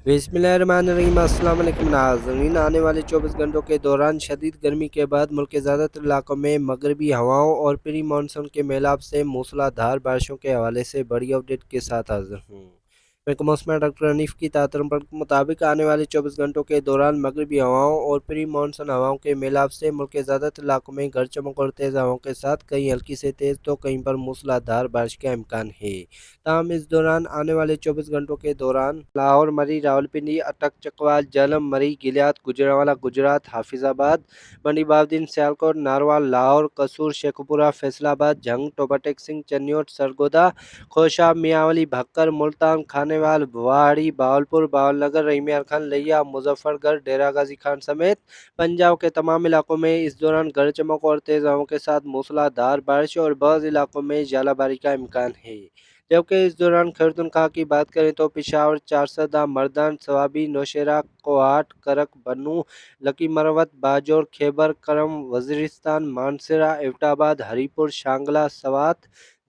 बिस्मिल्लाहिर्रहमानिर्रहीम। अस्सलाम वालेकुम नाज़रीन। आने वाले 24 घंटों के दौरान शदीद गर्मी के बाद मुल्क के ज़्यादातर इलाकों में मगरबी हवाओं और प्री मानसून के मेलाप से मूसलाधार बारिशों के हवाले से बड़ी अपडेट के साथ हाजिर हूँ। महकमा मौसम डॉक्टर हनीफ की तातरम के मुताबिक आने वाले 24 घंटों के दौरान मगरबी हवाओं और प्री मानसून हवाओं के मेलाप से मुल्क के ज़्यादातर इलाकों में गरज चमक और तेज़ हवाओं के साथ कहीं हल्की से तेज़ तो कहीं पर मूसलाधार बारिश का इम्कान है। ताहम इस दौरान आने वाले 24 घंटों के दौरान लाहौर, मरी, रावलपिंडी, अटक, चकवाल, झेलम, मरी, गिलियात, गुजरांवाला, गुजरात, हाफिजाबाद, मंडी बाउद्दीन, सियालकोट, नारवाल, लाहौर, कसूर, शेखुपुरा, फैसलाबाद, झंग, टोबाटेक सिंह, चन्योट, सरगोदा, खोशा, मियांवली, भक्कर, मुल्तान, खानेवाल, बुआड़ी, बावलपुर, बावलनगर, रहीमियार खान, लिया, मुजफ्फरगढ़, डेरा गाजी खान समेत पंजाब के तमाम इलाकों में इस दौरान गरज चमक और तेज हवाओं के साथ मूसलाधार बारिश और बाज़ इलाकों में झालाबारी का इम्कान है। जबकि इस दौरान खैरतुनख्वा की बात करें तो पिशावर, चारसदा, मर्दान, सवाबी, नौशेरा, कोहाट, करक, बनू, लकी मरवत, बाजौर, खैबर करम, वजीरिस्तान, मानसरा, एबटाबाद, हरीपुर, शांगला, सवात,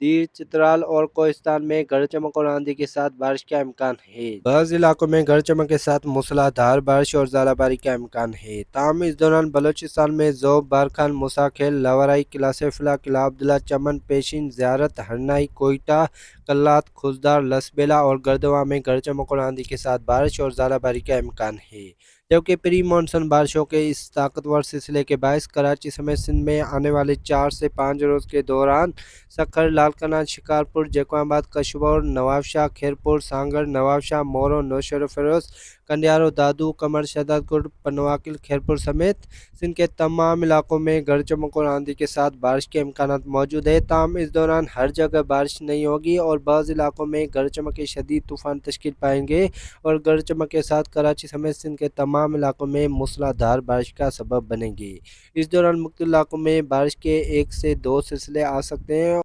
दीर, चित्राल और कोहिस्तान में गरज चमक और आंधी के साथ बारिश का इम्कान है। बाज़ इलाकों में गरज चमक के साथ मूसलाधार बारिश और ज़ालाबारी का इम्कान है। ताहम इस दौरान बलोचिस्तान में ज़ोब, बारखान, मुसाखेल, लवराई, किला सैफुल्ला, किला अब्दुल्ला, चमन, पेशिन, ज़ियारत, हरनाई, कोयटा, कल्लात, खुजदार, लसबेला और गर्दवा में गरज चमक और आंधी के साथ बारिश और ज़ालाबारी का इम्कान है। जबकि प्री मानसून बारिशों के इस ताकतवर सिलसिले के बायस कराची समेत सिंध में आने वाले 4 से 5 रोज़ के दौरान सखर, लालकना, शिकारपुर, जैकोबाद, कशबौर, नवाबशाह, खैरपुर, सांगड़, नवाबशाह, मोरो, नौशेर फिरोज, कंडियारो, दादू, कमर, शहदादगुड, पनवाकिल, खैरपुर समेत सिंध के तमाम इलाकों में गरज चमक और आंधी के साथ बारिश के इम्कानात मौजूद है। ताहम इस दौरान हर जगह बारिश नहीं होगी और बाज़ इलाकों में गरज चमक के शदीद तूफ़ान तश्कील पाएंगे और गरज चमक के साथ कराची समेत सिंध के तमाम इलाकों में मूसलाधार बारिश का सबब बनेंगे। इस दौरान मुख्तलिफ इलाकों में बारिश के 1 से 2 सिलसिले आ सकते हैं।